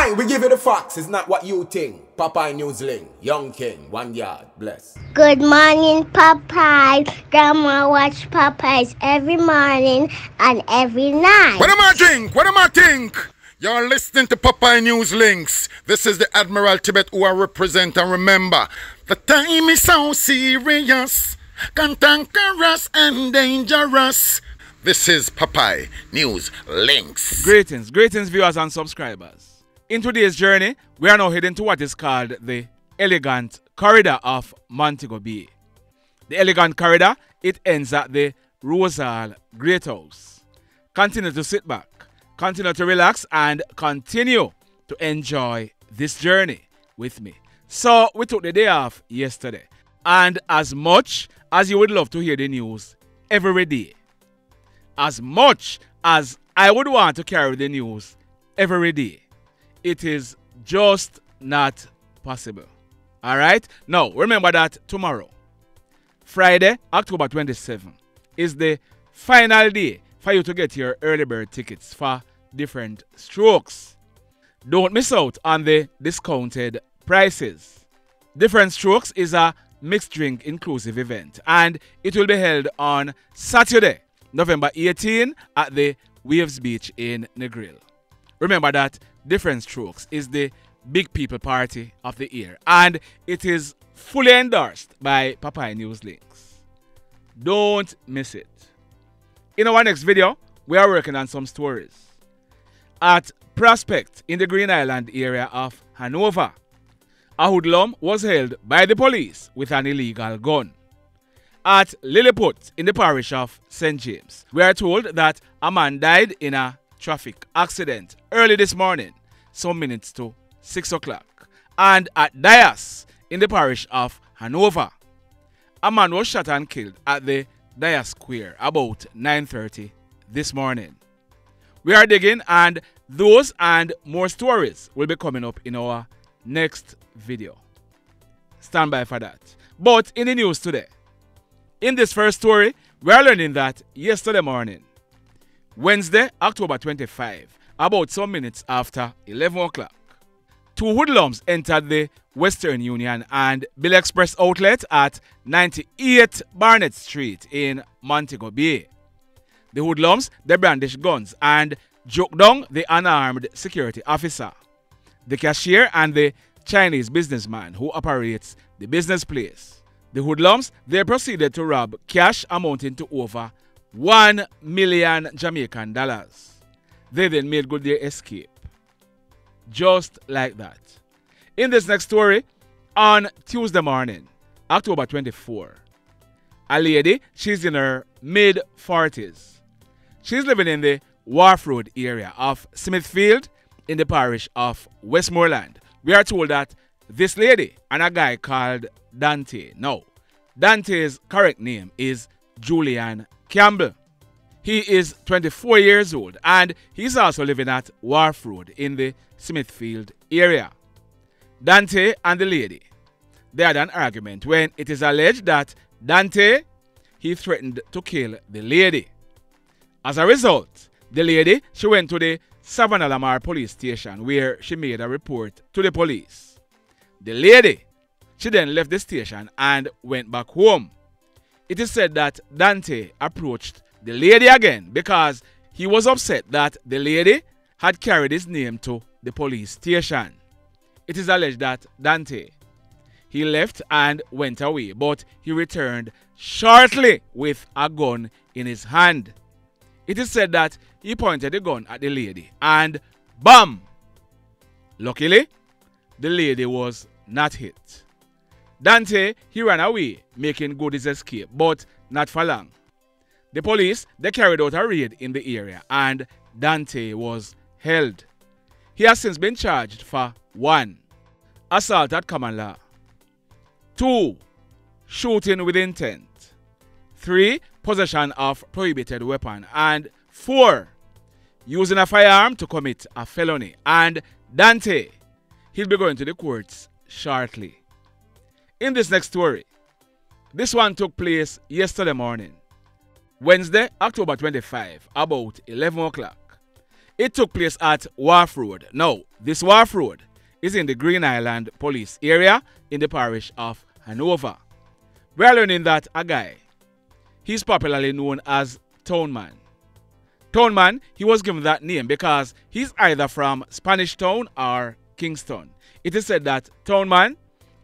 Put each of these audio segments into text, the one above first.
Aye, we give you the facts. It's not what you think. Popeye Newsling, Young King, 1 yard, bless. Good morning, Popeye. Grandma watch Popeyes every morning and every night. What am I think? What am I think? You're listening to Popeye News Links. This is the Admiral Tibet who I represent, and remember, the time is so serious, cantankerous and dangerous. This is Popeye News Links. Greetings viewers and subscribers. In today's journey, we are now heading to what is called the Elegant Corridor of Montego Bay. The Elegant Corridor, it ends at the Rosal Great House. Continue to sit back, continue to relax, and continue to enjoy this journey with me. So, we took the day off yesterday, and as much as you would love to hear the news every day, as much as I would want to carry the news every day, it is just not possible. Alright? Now, remember that tomorrow, Friday, October 27th, is the final day for you to get your early bird tickets for different strokes. Don't miss out on the discounted prices. Different Strokes is a mixed drink inclusive event, and it will be held on Saturday, November 18 at the Waves Beach in Negril. Remember that Different Strokes is the big people party of the year, and it is fully endorsed by Popeye News Links. Don't miss it. In our next video, we are working on some stories. At Prospect in the Green Island area of Hanover, a hoodlum was held by the police with an illegal gun. At Lilliput in the parish of St. James, we are told that a man died in a traffic accident early this morning, some minutes to 6 o'clock. And at Dias in the parish of Hanover, a man was shot and killed at the Dias Square about 9:30 this morning. We are digging, and those and more stories will be coming up in our next video. Stand by for that. But in the news today, in this first story, we are learning that yesterday morning, Wednesday, October 25, about some minutes after 11 o'clock, two hoodlums entered the Western Union and Bill Express outlet at 98 Barnett Street in Montego Bay. The hoodlums, they brandished guns and joked down the unarmed security officer, the cashier, and the Chinese businessman who operates the business place. The hoodlums, they proceeded to rob cash amounting to over 1 million Jamaican dollars. They then made good their escape. Just like that. In this next story, on Tuesday morning, October 24, a lady, she's in her mid-40s. She's living in the Wharf Road area of Smithfield in the parish of Westmoreland. We are told that this lady and a guy called Dontae. Now, Dontae's correct name is Julian Campbell. He is 24 years old, and he's also living at Wharf Road in the Smithfield area. Dontae and the lady, they had an argument when it is alleged that Dontae, he threatened to kill the lady. As a result, the lady, she went to the Savannah Lamar police station where she made a report to the police. The lady, she then left the station and went back home. It is said that Dontae approached the lady again because he was upset that the lady had carried his name to the police station. It is alleged that Dontae, he left and went away, but he returned shortly with a gun in his hand. It is said that he pointed the gun at the lady and BAM! Luckily, the lady was not hit. Dontae, he ran away, making good his escape, but not for long. The police, they carried out a raid in the area, and Dontae was held. He has since been charged for 1. Assault at common law, 2. Shooting with intent, 3. Possession of prohibited weapon, and 4. Using a firearm to commit a felony. And Dontae, he'll be going to the courts shortly. In this next story, this one took place yesterday morning, Wednesday, October 25, about 11 o'clock. It took place at Wharf Road. Now, this Wharf Road is in the Green Island Police area in the parish of Hanover. We are learning that a guy, he's popularly known as Townman. Townman, he was given that name because he's either from Spanish Town or Kingston. It is said that Townman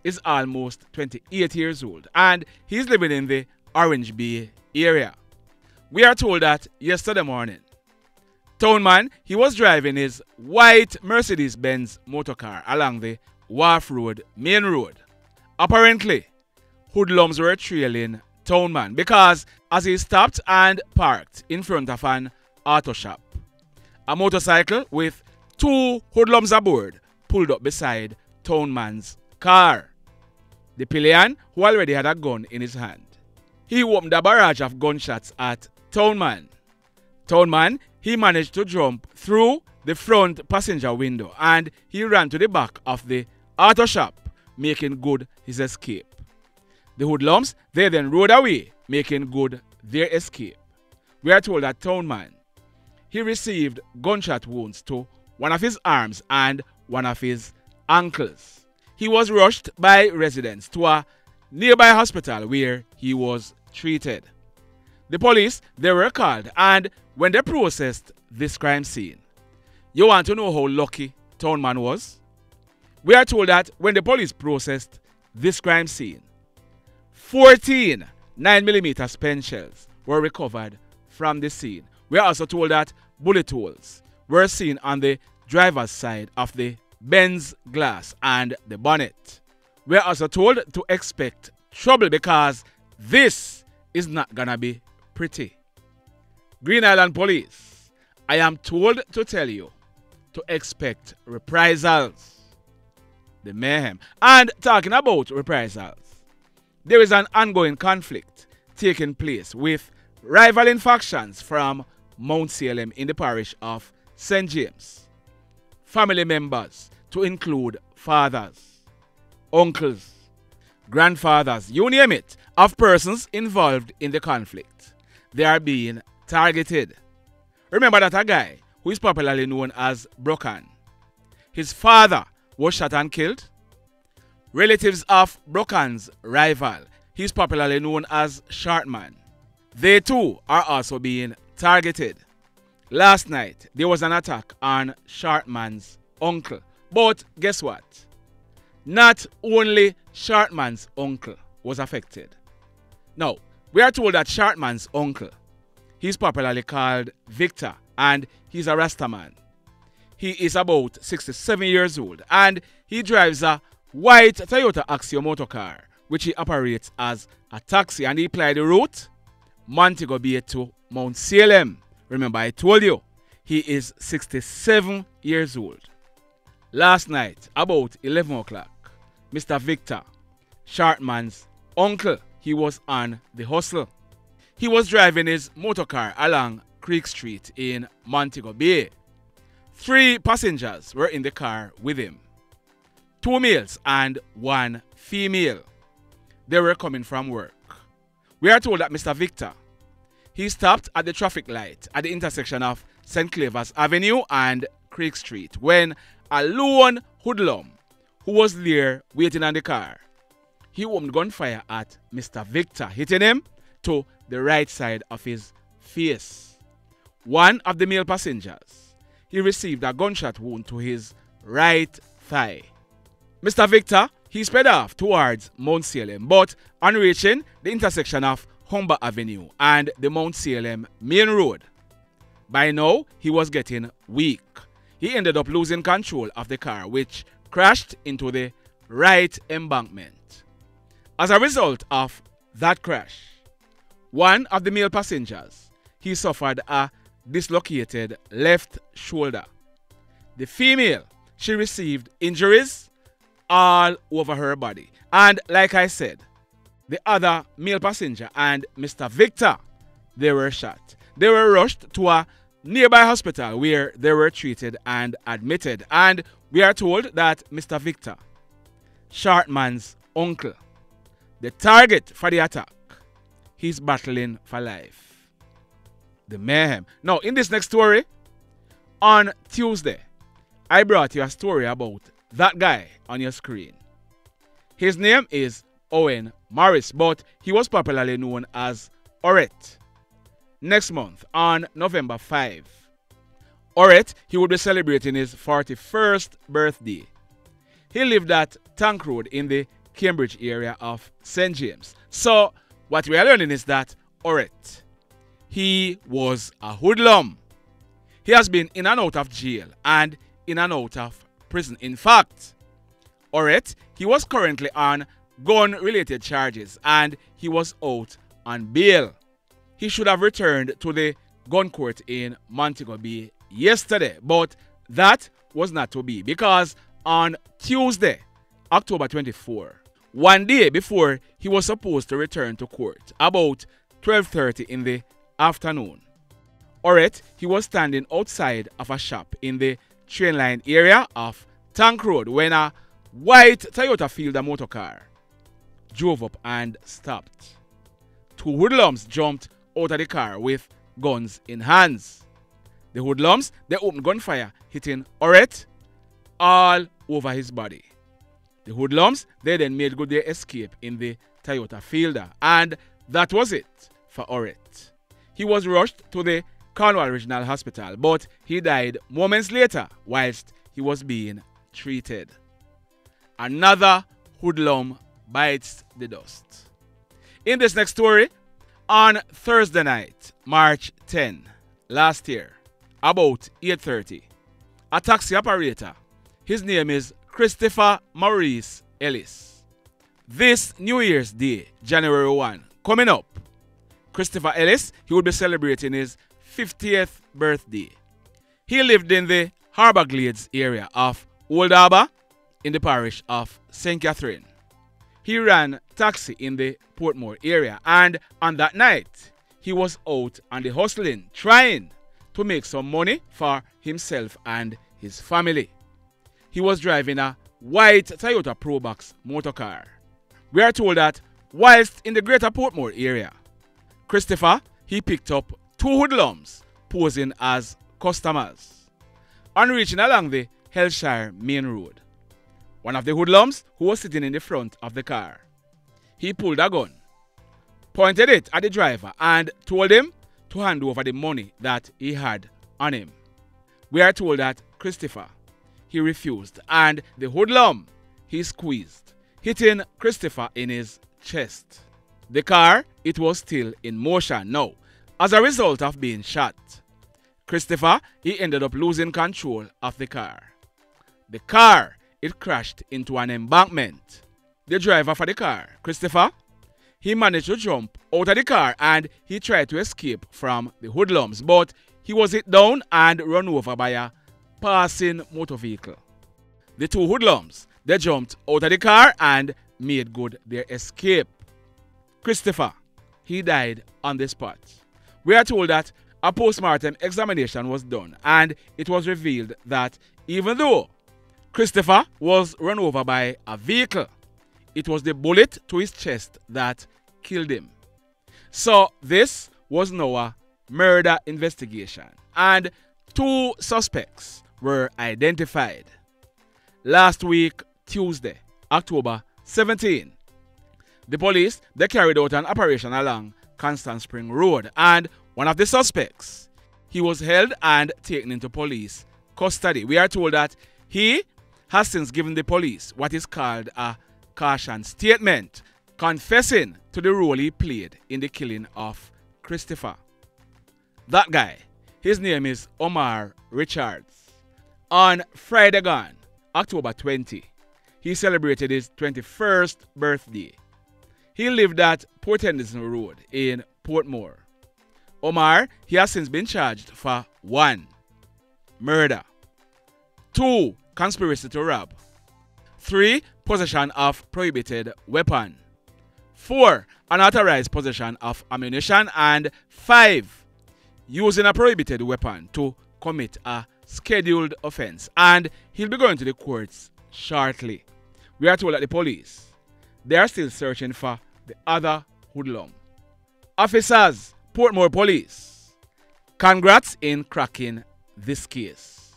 is almost 28 years old and he's living in the Orange Bay area. We are told that yesterday morning, Townman, he was driving his white Mercedes-Benz motorcar along the Wharf Road main road. Apparently, hoodlums were trailing Townman because as he stopped and parked in front of an auto shop, a motorcycle with 2 hoodlums aboard pulled up beside Townman's car. The pillion, who already had a gun in his hand, he opened a barrage of gunshots at Townman. Townman, he managed to jump through the front passenger window and he ran to the back of the auto shop, making good his escape. The hoodlums, they then rode away, making good their escape. We are told that Townman, he received gunshot wounds to one of his arms and one of his ankles. He was rushed by residents to a nearby hospital where he was treated. The police, they were called, and when they processed this crime scene, you want to know how lucky Townman was? We are told that when the police processed this crime scene, 14 9mm spent shells were recovered from the scene. We are also told that bullet holes were seen on the driver's side of the Benz glass and the bonnet. We are also told to expect trouble because this is not gonna be pretty. Green Island Police, I am told to tell you to expect reprisals. The mayhem. And talking about reprisals, there is an ongoing conflict taking place with rivaling factions from Mount Salem in the parish of St. James. Family members, to include fathers, uncles, grandfathers, you name it, of persons involved in the conflict, they are being targeted. Remember that a guy who is popularly known as Bruk, his father was shot and killed? Relatives of Bruk's rival, he is popularly known as Shortman, they too are also being targeted. Last night, there was an attack on Shortman's uncle. But guess what? Not only Shortman's uncle was affected. Now, we are told that Shortman's uncle, he's popularly called Victor, and he's a Rastaman. He is about 67 years old, and he drives a white Toyota Axio motor car, which he operates as a taxi, and he plied the route Montego Bay to Mount Salem. Remember, I told you, he is 67 years old. Last night, about 11 o'clock, Mr. Victor, Shortman's uncle, he was on the hustle. He was driving his motor car along Creek Street in Montego Bay. 3 passengers were in the car with him. 2 males and 1 female. They were coming from work. We are told that Mr. Victor, he stopped at the traffic light at the intersection of St. Clever's Avenue and Creek Street when a lone hoodlum who was there waiting on the car, he opened gunfire at Mr. Victor, hitting him to the right side of his face. One of the male passengers, he received a gunshot wound to his right thigh. Mr. Victor, he sped off towards Mount Salem, but on reaching the intersection of Humber Avenue and the Mount Salem main road, by now he was getting weak. He ended up losing control of the car, which crashed into the right embankment. As a result of that crash, one of the male passengers, he suffered a dislocated left shoulder. The female, she received injuries all over her body. And like I said, the other male passenger and Mr. Victor, they were shot. They were rushed to a nearby hospital where they were treated and admitted. And we are told that Mr. Victor, Shortman's uncle, the target for the attack, he's battling for life. The mayhem. Now, in this next story, On Tuesday, I brought you a story about that guy on your screen. His name is Owen Maurice, but he was popularly known as Orette. Next month, on November 5, Orette, he will be celebrating his 41st birthday. He lived at Tank Road in the Cambridge area of St. James. So, what we are learning is that Orette, he was a hoodlum. He has been in and out of jail and in and out of prison. In fact, Orette, he was currently on gun-related charges and he was out on bail. He should have returned to the gun court in Montego Bay yesterday, but that was not to be because on Tuesday, October 24, one day before he was supposed to return to court, about 12:30 in the afternoon, Orette, he was standing outside of a shop in the train line area of Tank Road when a white Toyota Fielder motor car drove up and stopped. Two hoodlums jumped out of the car with guns in hands. The hoodlums, they opened gunfire, hitting Orette all over his body. The hoodlums, they then made good their escape in the Toyota Fielder, and that was it for Orette. He was rushed to the Cornwall Regional Hospital, but he died moments later whilst he was being treated. Another hoodlum bites the dust. In this next story, on Thursday night, March 10, last year, about 8:30, a taxi operator, his name is Christopher Maurice Ellis. This New Year's Day, January 1, coming up, Christopher Ellis, he will be celebrating his 50th birthday. He lived in the Harbour Glades area of Old Harbour in the parish of St. Catherine. He ran taxi in the Portmore area, and on that night, he was out on the hustling, trying to make some money for himself and his family. He was driving a white Toyota Probox motor car. We are told that whilst in the greater Portmore area, Christopher, he picked up two hoodlums posing as customers. On reaching along the Hellshire main road, one of the hoodlums who was sitting in the front of the car, he pulled a gun, pointed it at the driver and told him to hand over the money that he had on him. We are told that Christopher, he refused, and the hoodlum, he squeezed, hitting Christopher in his chest. The car, it was still in motion now. As a result of being shot, Christopher, he ended up losing control of the car. The car, it crashed into an embankment. The driver for the car, Christopher, he managed to jump out of the car and he tried to escape from the hoodlums, but he was hit down and run over by a passing motor vehicle. The two hoodlums, they jumped out of the car and made good their escape. Christopher, he died on the spot. We are told that a post-mortem examination was done and it was revealed that even though Christopher was run over by a vehicle, it was the bullet to his chest that killed him. So this was now a murder investigation and two suspects were identified. Last week, Tuesday, October 17, the police, they carried out an operation along Constant Spring Road, and one of the suspects, he was held and taken into police custody. We are told that he has since given the police what is called a caution statement, confessing to the role he played in the killing of Christopher. That guy, his name is Omar Richards. On Friday gone, October 20, he celebrated his 21st birthday. He lived at Port Henderson Road in Portmore. Omar, he has since been charged for 1. Murder, 2. Conspiracy to rob, 3. Possession of prohibited weapon, 4. Unauthorized possession of ammunition, and 5. Using a prohibited weapon to commit a scheduled offense. And he'll be going to the courts shortly. We are told that the police, they are still searching for the other hoodlum. Officers, Portmore Police, congrats in cracking this case.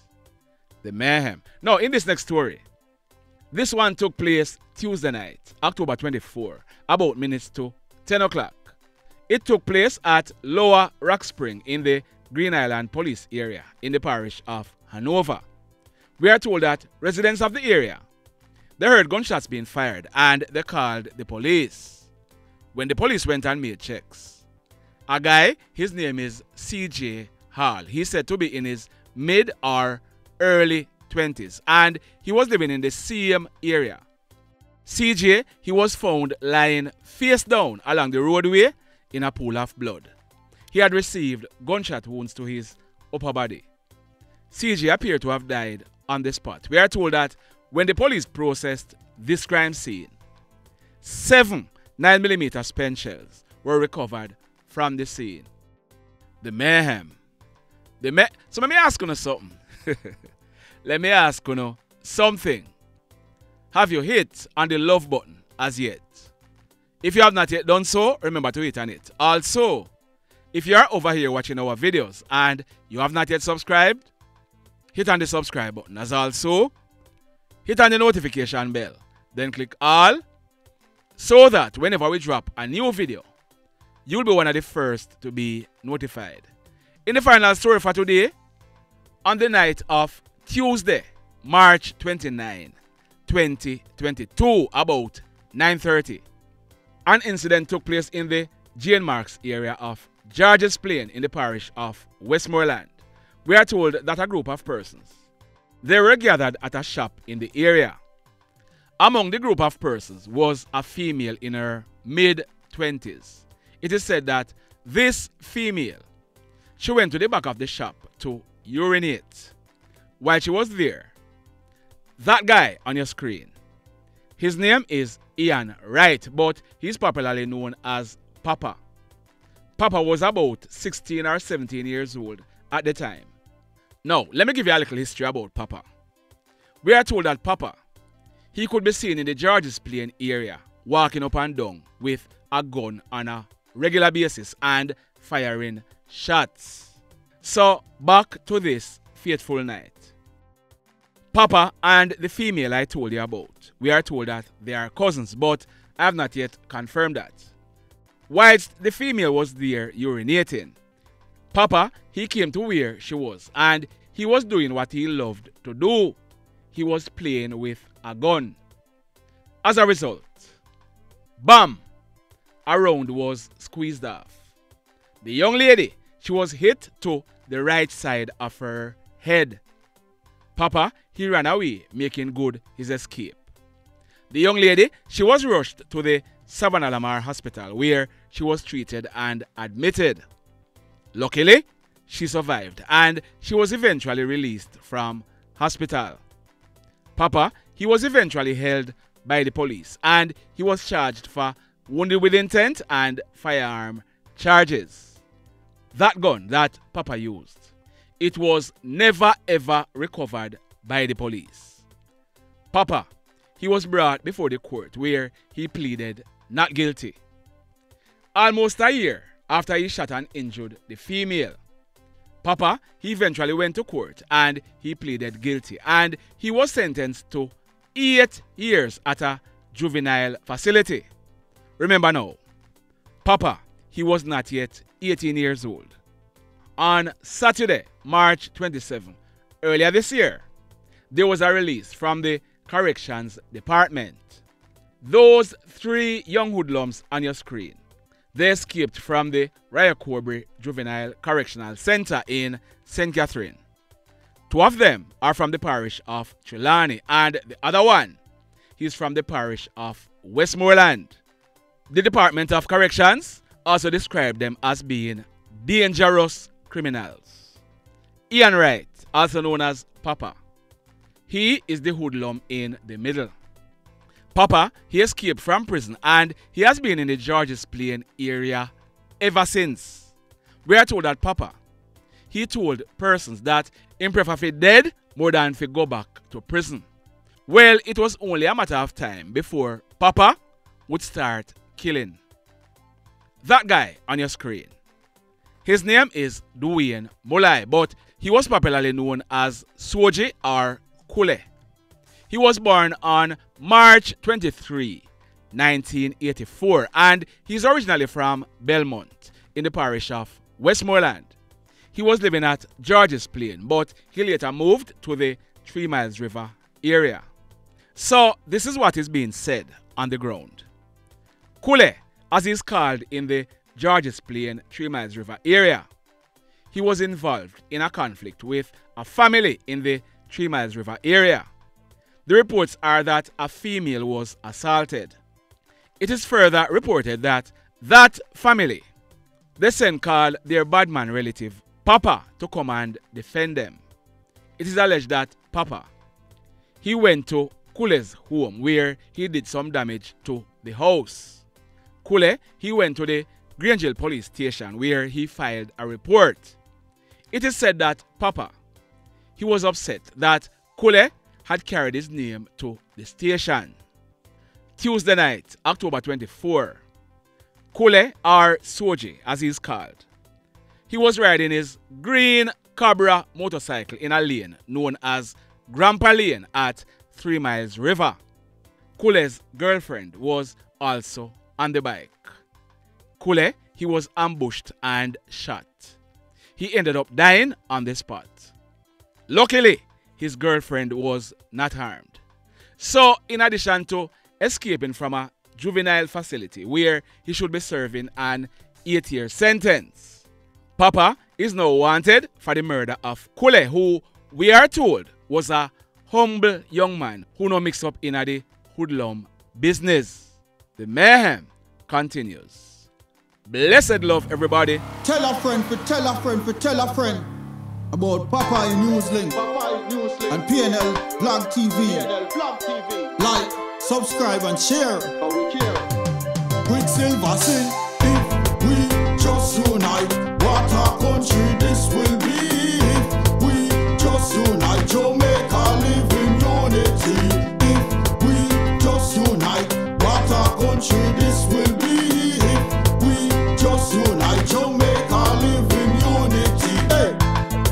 The mayhem. Now, in this next story, this one took place Tuesday night, October 24, about minutes to 10 o'clock. It took place at Lower Rock Spring in the Green Island Police area in the parish of Hanover. We are told that residents of the area, they heard gunshots being fired and they called the police. When the police went and made checks, a guy, his name is Cejay Hall. He's said to be in his mid or early 20s and he was living in the same area. Cejay, he was found lying face down along the roadway in a pool of blood. He had received gunshot wounds to his upper body. Cejay appeared to have died on the spot. We are told that when the police processed this crime scene, 7 9mm spent shells were recovered from the scene. The mayhem. So let me ask you something. Let me ask you something. Have you hit on the love button as yet? If you have not yet done so, remember to hit on it. Also, if you are over here watching our videos and you have not yet subscribed, hit on the subscribe button. As also, hit on the notification bell. Then click all so that whenever we drop a new video, you'll be one of the first to be notified. In the final story for today, on the night of Tuesday, March 29, 2022, about 9:30, an incident took place in the Jane Marks area of Georges Plain in the parish of Westmoreland. We are told that a group of persons, they were gathered at a shop in the area. Among the group of persons was a female in her mid-20s. It is said that this female, she went to the back of the shop to urinate. While she was there, that guy on your screen, his name is Wright, but he's popularly known as Papa. Papa was about 16 or 17 years old at the time. Now, let me give you a little history about Papa. We are told that Papa, he could be seen in the Georges Plain area, walking up and down with a gun on a regular basis and firing shots. So, back to this fateful night. Papa and the female I told you about, we are told that they are cousins, but I have not yet confirmed that. Whilst the female was there urinating, Papa, he came to where she was and he was doing what he loved to do. He was playing with a gun. As a result, bam, a round was squeezed off. The young lady, she was hit to the right side of her head. Papa, he ran away, making good his escape. The young lady, she was rushed to the Savannah Lamar Hospital where she was treated and admitted. Luckily, she survived and she was eventually released from hospital. Papa, he was eventually held by the police and he was charged for wounded with intent and firearm charges. That gun that Papa used, it was never ever recovered by the police. Papa, he was brought before the court where he pleaded not guilty. Almost a year after he shot and injured the female, Papa, he eventually went to court and he pleaded guilty and he was sentenced to 8 years at a juvenile facility. Remember now, Papa, he was not yet 18 years old. On Saturday, March 27, earlier this year, there was a release from the Corrections Department. Those 3 young hoodlums on your screen, they escaped from the Wright Juvenile Correctional Center in St. Catherine. 2 of them are from the parish of Trelawney and the other one, he's from the parish of Westmoreland. The Department of Corrections also described them as being dangerous criminals. Wright, also known as Papa, he is the hoodlum in the middle. Papa, he escaped from prison and he has been in the Georges Plain area ever since. We are told that Papa, he told persons that him prefer to dead more than to go back to prison. Well, it was only a matter of time before Papa would start killing. That guy on your screen, His name is Dwayne Mulai, but he was popularly known as Soljie or KlLLED. He was born on March 23, 1984, and he's originally from Belmont in the parish of Westmoreland. He was living at George's Plain, but he later moved to the 3 Miles River area. So this is what is being said on the ground. KlLLED, as he's called in the George's Plain 3 Miles River area, he was involved in a conflict with a family in the 3 Miles River area. The reports are that a female was assaulted. It is further reported that that family, they sent called their badman relative Papa to come and defend them. It is alleged that Papa, he went to KlLLED's home where he did some damage to the house. KlLLED, he went to the Grangeville police station where he filed a report. It is said that Papa, he was upset that KlLLED had carried his name to the station. Tuesday night, October 24, KlLLED, or Soljie as he is called, he was riding his green Cobra motorcycle in a lane known as Grandpa Lane at 3 Miles River. KlLLED's girlfriend was also on the bike. KlLLED, he was ambushed and shot. He ended up dying on the spot. Luckily, his girlfriend was not harmed. So, in addition to escaping from a juvenile facility where he should be serving an 8-year sentence, Papa is now wanted for the murder of KlLLED, who we are told was a humble young man who no mix up in the hoodlum business. The mayhem continues. Blessed love, everybody. Tell a friend for tell a friend for tell a friend about Papa Newslink and PNL Blog TV. Like, subscribe and share. Quicksilver sing, if we just unite, what a country this will be. If we just unite, Jamaica live in unity. If we just unite, what a country this will be. If we just unite, Jamaica live in unity. Hey,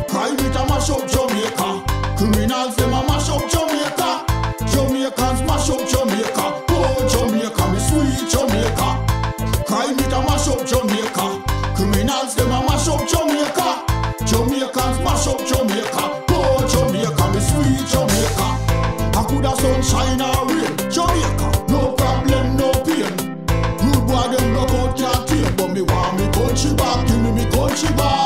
crime it a mash up Jamaica. Criminals them a mash up Jamaica. Jamaicans mash up Jamaica. Oh Jamaica, me sweet Jamaica. Crime it a mash up Jamaica. Criminals them a mash up Jamaica. Jamaicans mash up Jamaica. Oh Jamaica, me sweet Jamaica. I coulda sunshine or rain. Jamaica, no problem, no pain. Rude boy them knock out can't tame, but me want me country back. Give me country back.